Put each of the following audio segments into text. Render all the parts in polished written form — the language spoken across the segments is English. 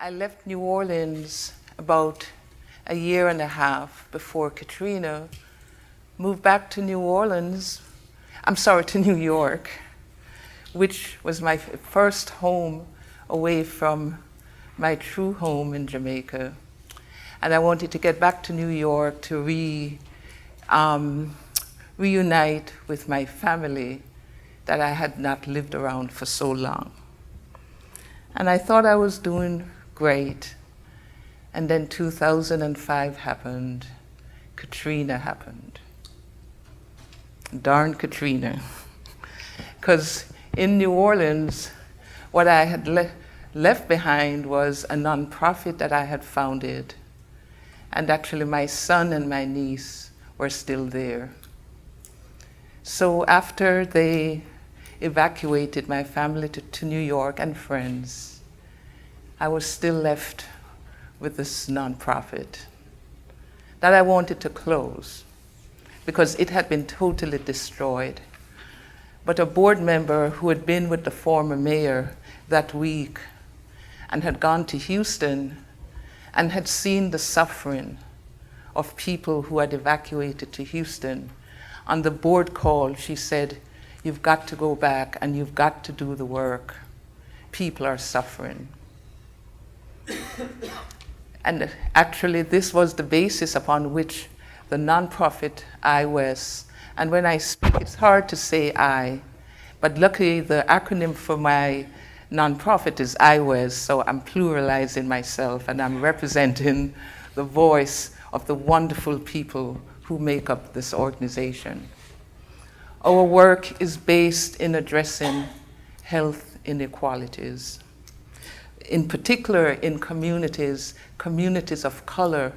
I left New Orleans about a year and a half before Katrina, moved back to to New York, which was my first home away from my true home in Jamaica. And I wanted to get back to New York to reunite with my family that I had not lived around for so long. And I thought I was doing great. And then 2005 happened. Katrina happened. Darn Katrina. Because in New Orleans, what I had left behind was a nonprofit that I had founded. And actually my son and my niece were still there. So after they evacuated my family to New York and friends, I was still left with this nonprofit that I wanted to close because it had been totally destroyed. But a board member who had been with the former mayor that week and had gone to Houston and had seen the suffering of people who had evacuated to Houston, on the board call, she said, "You've got to go back and you've got to do the work. People are suffering." And actually, this was the basis upon which the nonprofit IWES, and when I speak, it's hard to say I, but luckily the acronym for my nonprofit is IWES, so I'm pluralizing myself and I'm representing the voice of the wonderful people who make up this organization. Our work is based in addressing health inequalities, in particular in communities of color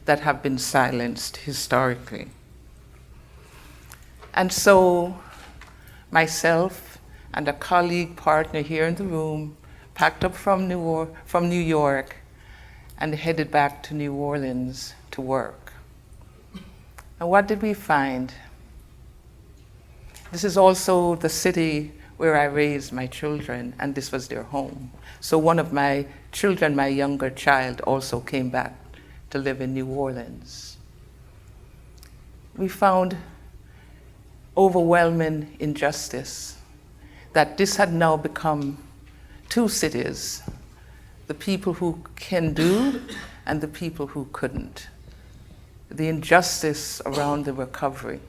that have been silenced historically. And so myself and a colleague partner here in the room packed up from New York and headed back to New Orleans to work. And what did we find? This is also the city where I raised my children, and this was their home. So one of my children, my younger child, also came back to live in New Orleans. We found overwhelming injustice, that this had now become two cities, the people who can do and the people who couldn't. The injustice around the recovery.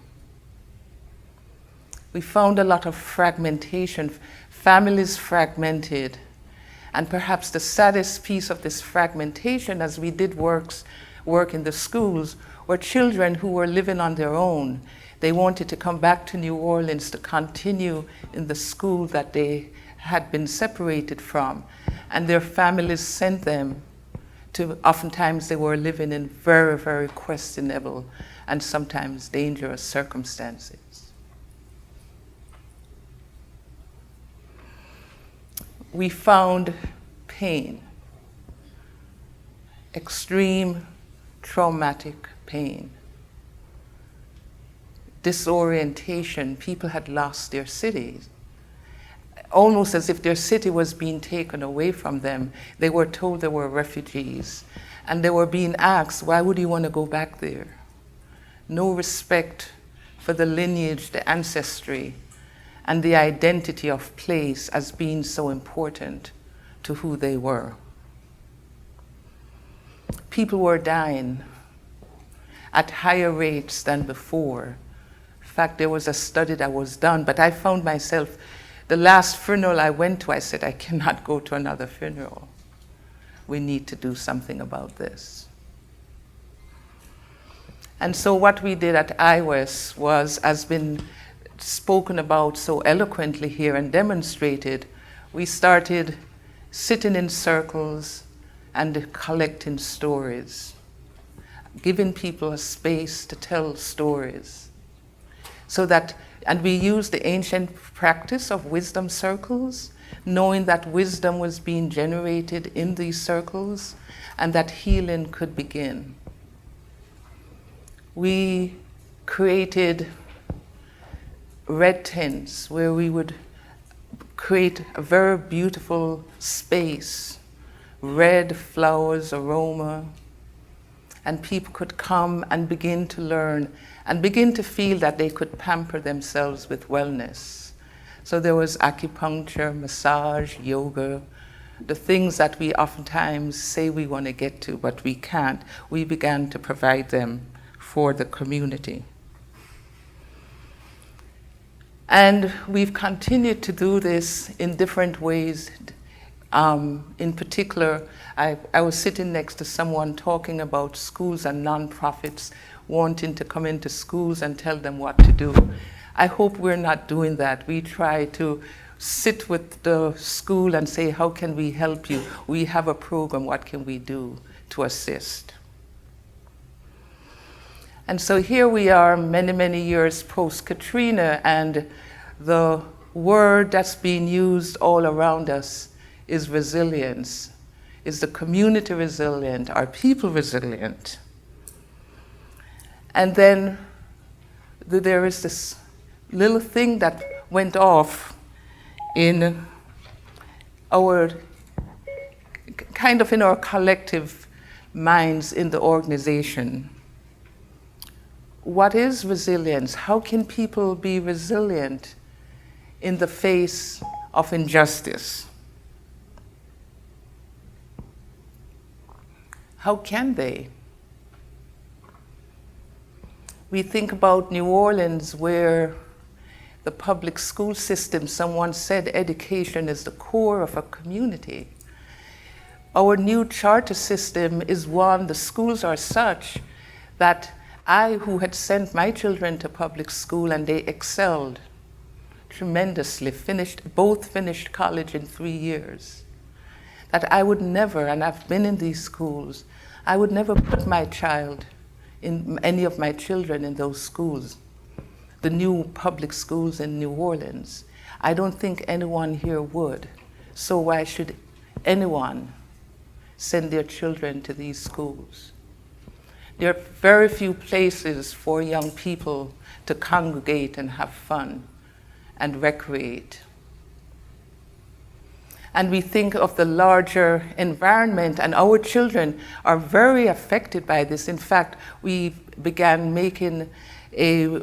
We found a lot of fragmentation, families fragmented, and perhaps the saddest piece of this fragmentation as we did work in the schools were children who were living on their own. They wanted to come back to New Orleans to continue in the school that they had been separated from, and their families sent them to, oftentimes they were living in very, very questionable and sometimes dangerous circumstances. We found pain, extreme traumatic pain, disorientation. People had lost their cities, almost as if their city was being taken away from them. They were told they were refugees, and they were being asked, why would you want to go back there? No respect for the lineage, the ancestry, and the identity of place as being so important to who they were. People were dying at higher rates than before. In fact, there was a study that was done, but I found myself, the last funeral I went to, I said, I cannot go to another funeral. We need to do something about this. And so what we did at IWES was, as been spoken about so eloquently here and demonstrated, we started sitting in circles and collecting stories, giving people a space to tell stories. So that, and we used the ancient practice of wisdom circles, knowing that wisdom was being generated in these circles and that healing could begin. We created red tents where we would create a very beautiful space red flowers aroma, and people could come and begin to learn and begin to feel that they could pamper themselves with wellness. So there was acupuncture, massage, yoga, the things that we oftentimes say we want to get to, but we can't. We began to provide them for the community. And we've continued to do this in different ways. In particular, I was sitting next to someone talking about schools and nonprofits wanting to come into schools and tell them what to do. I hope we're not doing that. We try to sit with the school and say, how can we help you? We have a program, what can we do to assist? And so here we are many, many years post-Katrina, and the word that's being used all around us is resilience. Is the community resilient? Are people resilient? And then there is this little thing that went off in our, kind of in our collective minds in the organization. What is resilience? How can people be resilient in the face of injustice? How can they? We think about New Orleans, where the public school system, someone said education is the core of a community. Our new charter system is one, the schools are such that I, who had sent my children to public school and they excelled tremendously, both finished college in 3 years, that I would never, and I've been in these schools, I would never put my child, in any of my children in those schools, the new public schools in New Orleans. I don't think anyone here would. So why should anyone send their children to these schools? There are very few places for young people to congregate and have fun and recreate. And we think of the larger environment, and our children are very affected by this. In fact, we began making a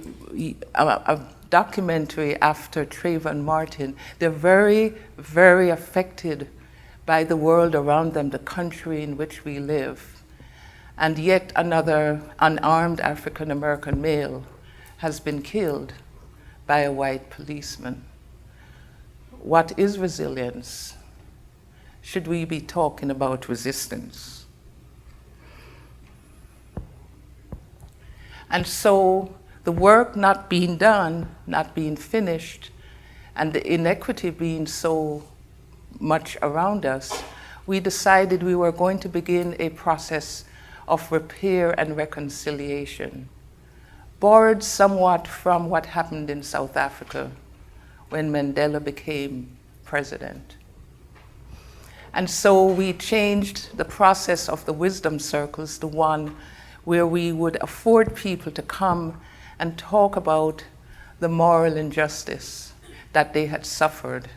documentary after Trayvon Martin. They're very, very affected by the world around them, the country in which we live. And yet another unarmed African American male has been killed by a white policeman. What is resilience? Should we be talking about resistance? And so the work not being done, not being finished, and the inequity being so much around us, we decided we were going to begin a process of repair and reconciliation, borrowed somewhat from what happened in South Africa when Mandela became president. And so we changed the process of the wisdom circles to one where we would afford people to come and talk about the moral injustice that they had suffered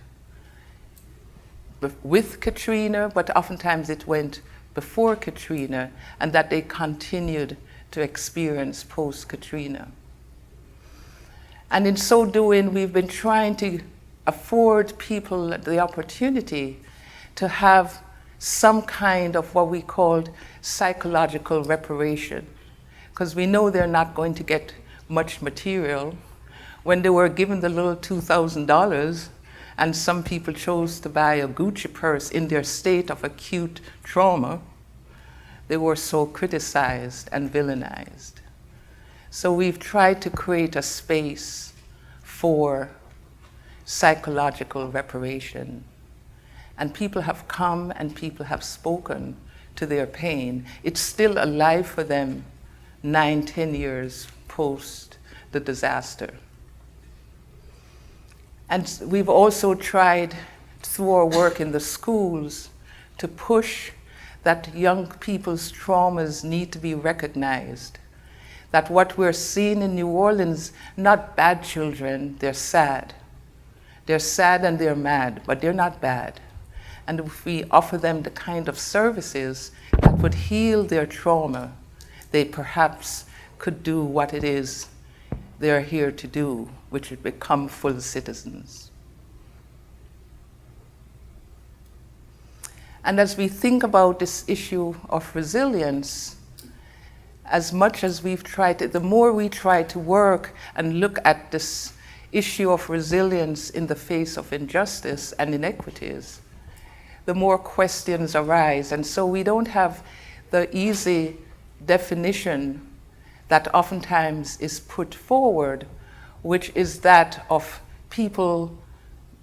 with Katrina, but oftentimes it went before Katrina, and that they continued to experience post-Katrina. And in so doing, we've been trying to afford people the opportunity to have some kind of what we called psychological reparation, because we know they're not going to get much material. When they were given the little $2,000, and some people chose to buy a Gucci purse in their state of acute trauma, they were so criticized and villainized. So we've tried to create a space for psychological reparation. And people have come and people have spoken to their pain. It's still alive for them 9-10 years post the disaster. And we've also tried, through our work in the schools, to push that young people's traumas need to be recognized. That what we're seeing in New Orleans, not bad children, they're sad. They're sad and they're mad, but they're not bad. and if we offer them the kind of services that would heal their trauma, they perhaps could do what it is they're here to do, which is become full citizens. And as we think about this issue of resilience, as much as we've tried to, the more we try to work and look at this issue of resilience in the face of injustice and inequities, the more questions arise. And so we don't have the easy definition that oftentimes is put forward, which is that of people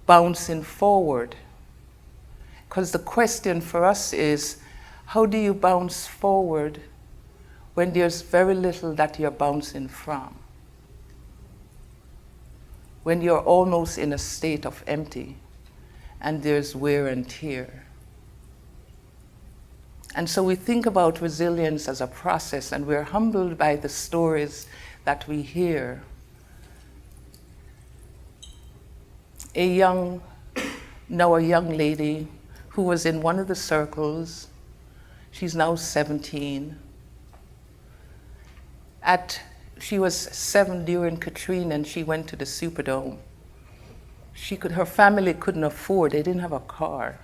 bouncing forward. Because the question for us is, how do you bounce forward when there's very little that you're bouncing from? When you're almost in a state of empty and there's wear and tear. And so we think about resilience as a process, and we're humbled by the stories that we hear. A young lady who was in one of the circles, she's now 17. She was 7 during Katrina, and she went to the Superdome. Her family couldn't afford, they didn't have a car.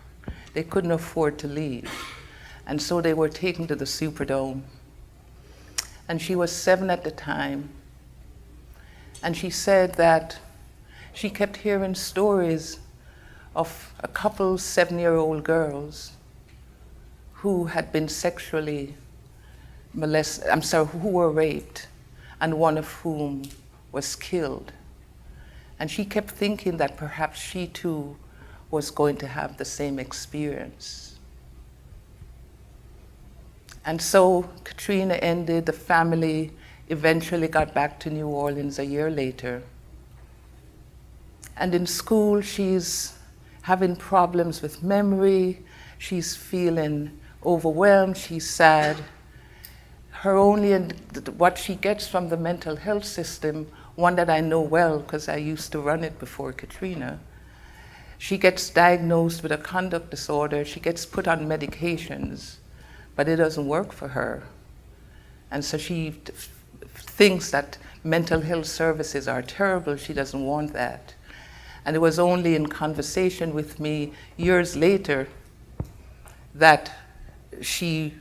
They couldn't afford to leave. And so they were taken to the Superdome. And she was 7 at the time. And she said that she kept hearing stories of a couple 7-year-old girls who had been sexually who were raped, and one of whom was killed. And she kept thinking that perhaps she too was going to have the same experience. And so Katrina ended, the family eventually got back to New Orleans a year later. And in school, she's having problems with memory, she's feeling overwhelmed, she's sad. What she gets from the mental health system, one that I know well because I used to run it before Katrina, she gets diagnosed with a conduct disorder, she gets put on medications, but it doesn't work for her. And so she thinks that mental health services are terrible, she doesn't want that. And it was only in conversation with me years later that she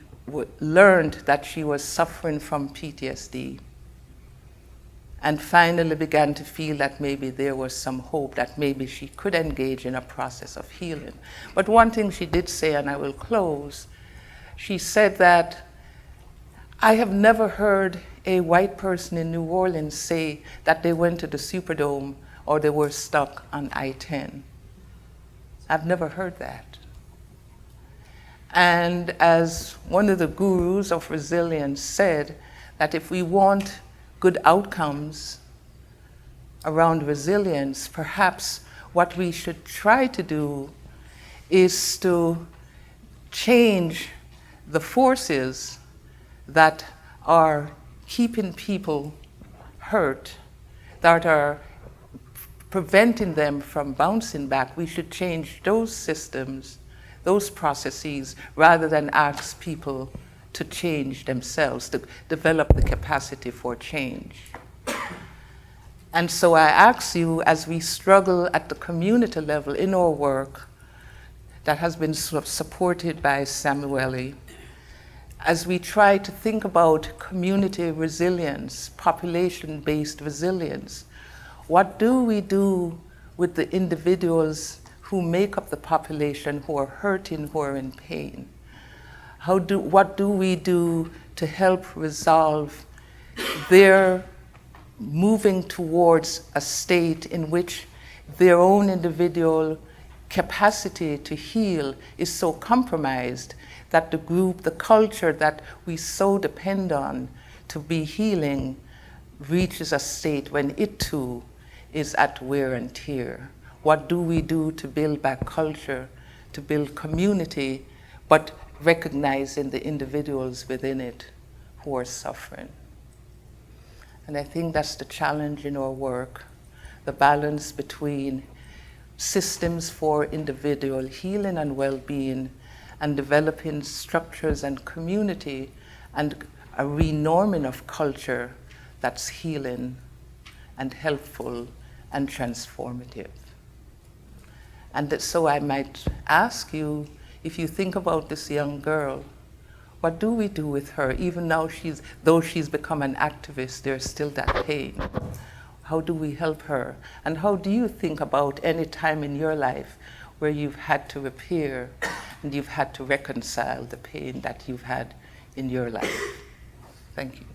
learned that she was suffering from PTSD, and finally began to feel that maybe there was some hope, that maybe she could engage in a process of healing. But one thing she did say, and I will close, she said that, I have never heard a white person in New Orleans say that they went to the Superdome or they were stuck on I-10. I've never heard that. And as one of the gurus of resilience said, that if we want good outcomes around resilience, perhaps what we should try to do is to change the forces that are keeping people hurt, that are preventing them from bouncing back. We should change those systems, those processes, rather than ask people to change themselves, to develop the capacity for change. And so I ask you, as we struggle at the community level in our work that has been supported by Samueli, as we try to think about community resilience, population-based resilience, what do we do with the individuals who make up the population, who are hurting, who are in pain? What do we do to help resolve their moving towards a state in which their own individual capacity to heal is so compromised that the group, the culture that we so depend on to be healing reaches a state when it too is at wear and tear? What do we do to build back culture, to build community, but recognizing the individuals within it who are suffering? And I think that's the challenge in our work, the balance between systems for individual healing and well-being, and developing structures and community and a renorming of culture that's healing and helpful and transformative. And so I might ask you, if you think about this young girl, what do we do with her? Even now, though she's become an activist, there's still that pain. How do we help her? And how do you think about any time in your life where you've had to repair and you've had to reconcile the pain that you've had in your life? Thank you.